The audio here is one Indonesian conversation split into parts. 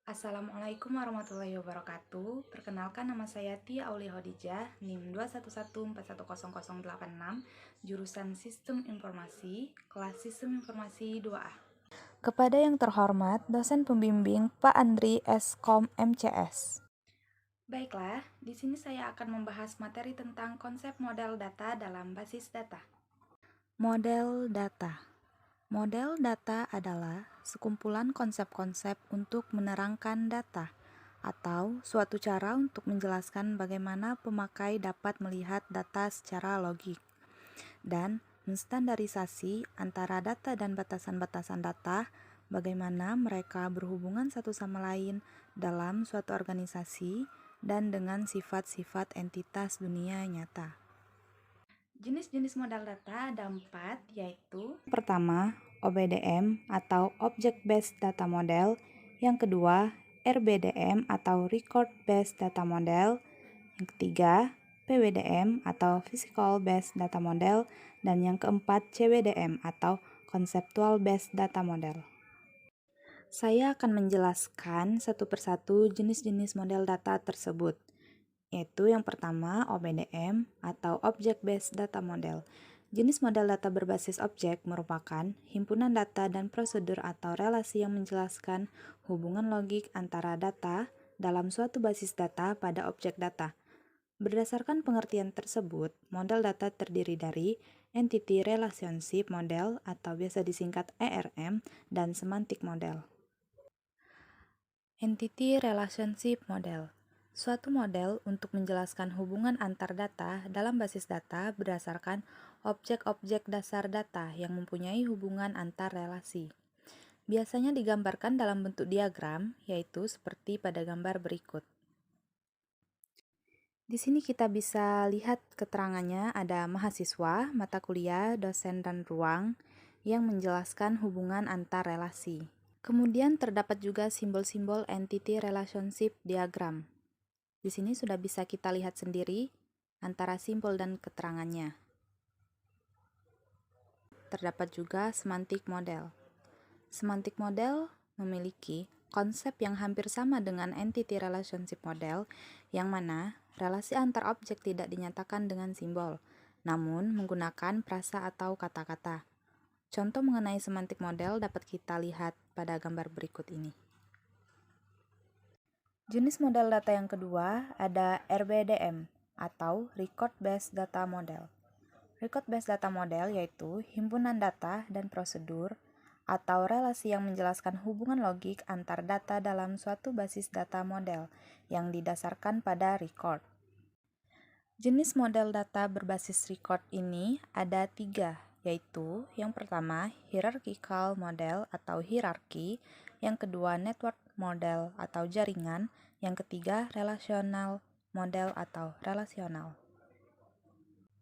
Assalamualaikum warahmatullahi wabarakatuh. Perkenalkan, nama saya Tia Aulia Hodijah, NIM 211410086, jurusan Sistem Informasi, kelas Sistem Informasi 2A. Kepada yang terhormat, dosen pembimbing Pak Andri Eskom MCS. Baiklah, di sini saya akan membahas materi tentang konsep model data dalam basis data. Model data. Model data adalah sekumpulan konsep-konsep untuk menerangkan data atau suatu cara untuk menjelaskan bagaimana pemakai dapat melihat data secara logik dan menstandarisasi antara data dan batasan-batasan data, bagaimana mereka berhubungan satu sama lain dalam suatu organisasi dan dengan sifat-sifat entitas dunia nyata. Jenis-jenis modal data ada 4, yaitu pertama, OBDM atau Object Based Data Model, yang kedua, RBDM atau Record Based Data Model, yang ketiga, PBDM atau Physical Based Data Model, dan yang keempat, CBDM atau Conceptual Based Data Model. Saya akan menjelaskan satu persatu jenis-jenis model data tersebut, yaitu yang pertama OBDM atau Object Based Data Model. Jenis model data berbasis objek merupakan himpunan data dan prosedur atau relasi yang menjelaskan hubungan logik antara data dalam suatu basis data pada objek data. Berdasarkan pengertian tersebut, model data terdiri dari Entity Relationship Model atau biasa disingkat ERM dan Semantic Model. Entity Relationship Model suatu model untuk menjelaskan hubungan antar data dalam basis data berdasarkan objek-objek dasar data yang mempunyai hubungan antar relasi. Biasanya digambarkan dalam bentuk diagram, yaitu seperti pada gambar berikut. Di sini kita bisa lihat keterangannya, ada mahasiswa, mata kuliah, dosen, dan ruang yang menjelaskan hubungan antar relasi. Kemudian terdapat juga simbol-simbol entity relationship diagram. Di sini sudah bisa kita lihat sendiri antara simbol dan keterangannya. Terdapat juga semantic model. Semantic model memiliki konsep yang hampir sama dengan entity relationship model, yang mana relasi antar objek tidak dinyatakan dengan simbol, namun menggunakan frasa atau kata-kata. Contoh mengenai semantic model dapat kita lihat pada gambar berikut ini. Jenis model data yang kedua ada RBDM atau Record Based Data Model. Record Based Data Model yaitu himpunan data dan prosedur atau relasi yang menjelaskan hubungan logik antar data dalam suatu basis data model yang didasarkan pada record. Jenis model data berbasis record ini ada 3, yaitu yang pertama hierarchical model atau hierarki, yang kedua network model atau jaringan, yang ketiga relational model atau relasional.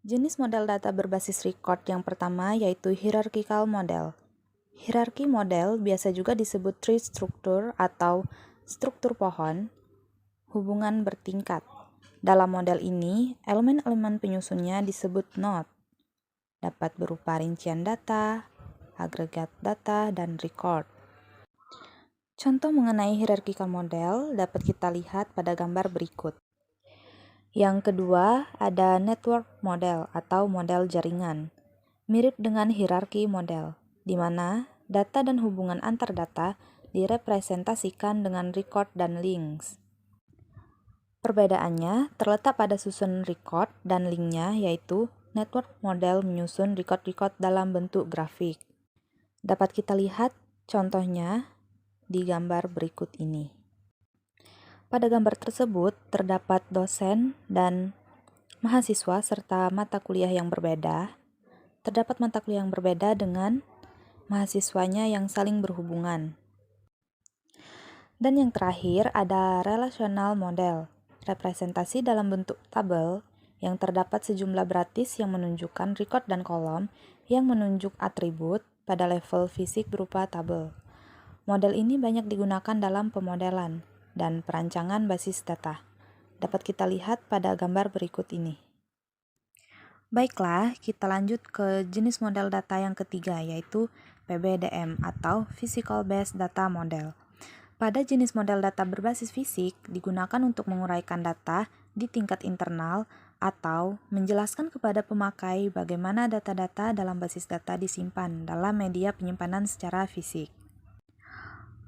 Jenis model data berbasis record yang pertama yaitu hierarchical model. Hierarki model biasa juga disebut tree structure atau struktur pohon, hubungan bertingkat. Dalam model ini, elemen-elemen penyusunnya disebut node. Dapat berupa rincian data, agregat data, dan record. Contoh mengenai hierarchical model dapat kita lihat pada gambar berikut. Yang kedua, ada network model atau model jaringan. Mirip dengan hierarki model, di mana data dan hubungan antar data direpresentasikan dengan record dan links. Perbedaannya terletak pada susunan record dan linknya, yaitu network model menyusun record-record dalam bentuk grafik. Dapat kita lihat contohnya di gambar berikut ini. Pada gambar tersebut terdapat dosen dan mahasiswa serta mata kuliah yang berbeda. Terdapat mata kuliah yang berbeda dengan mahasiswanya yang saling berhubungan. Dan yang terakhir ada relational model, representasi dalam bentuk tabel yang terdapat sejumlah bratis yang menunjukkan record dan kolom yang menunjuk atribut pada level fisik berupa tabel. Model ini banyak digunakan dalam pemodelan dan perancangan basis data. Dapat kita lihat pada gambar berikut ini. Baiklah, kita lanjut ke jenis model data yang ketiga, yaitu PBDM atau Physical Based Data Model. Pada jenis model data berbasis fisik digunakan untuk menguraikan data di tingkat internal atau menjelaskan kepada pemakai bagaimana data-data dalam basis data disimpan dalam media penyimpanan secara fisik.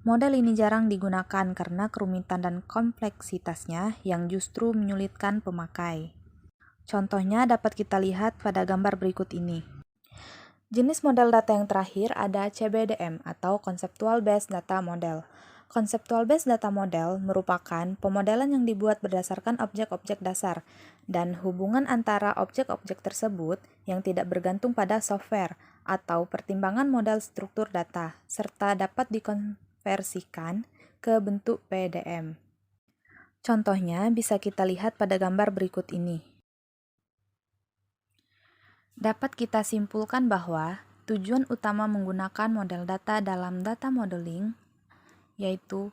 Model ini jarang digunakan karena kerumitan dan kompleksitasnya yang justru menyulitkan pemakai. Contohnya dapat kita lihat pada gambar berikut ini. Jenis model data yang terakhir ada CBDM atau Conceptual Based Data Model. Conceptual Based Data Model merupakan pemodelan yang dibuat berdasarkan objek-objek dasar dan hubungan antara objek-objek tersebut yang tidak bergantung pada software atau pertimbangan model struktur data, serta dapat dikonversikan ke bentuk PDM. Contohnya bisa kita lihat pada gambar berikut ini. Dapat kita simpulkan bahwa tujuan utama menggunakan model data dalam data modeling yaitu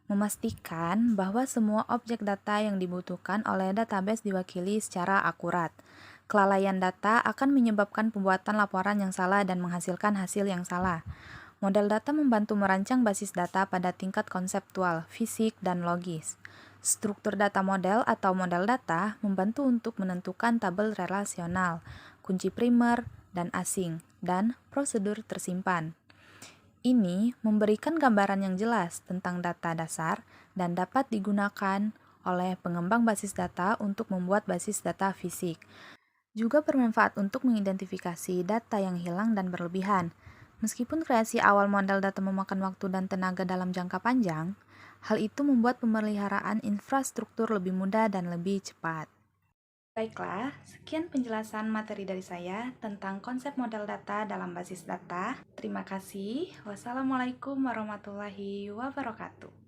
memastikan bahwa semua objek data yang dibutuhkan oleh database diwakili secara akurat. Kelalaian data akan menyebabkan pembuatan laporan yang salah dan menghasilkan hasil yang salah. Model data membantu merancang basis data pada tingkat konseptual, fisik, dan logis. Struktur data model atau model data membantu untuk menentukan tabel relasional, kunci primer dan asing, dan prosedur tersimpan. Ini memberikan gambaran yang jelas tentang data dasar dan dapat digunakan oleh pengembang basis data untuk membuat basis data fisik. Juga bermanfaat untuk mengidentifikasi data yang hilang dan berlebihan. Meskipun kreasi awal model data memakan waktu dan tenaga dalam jangka panjang, hal itu membuat pemeliharaan infrastruktur lebih mudah dan lebih cepat. Baiklah, sekian penjelasan materi dari saya tentang konsep model data dalam basis data. Terima kasih. Wassalamualaikum warahmatullahi wabarakatuh.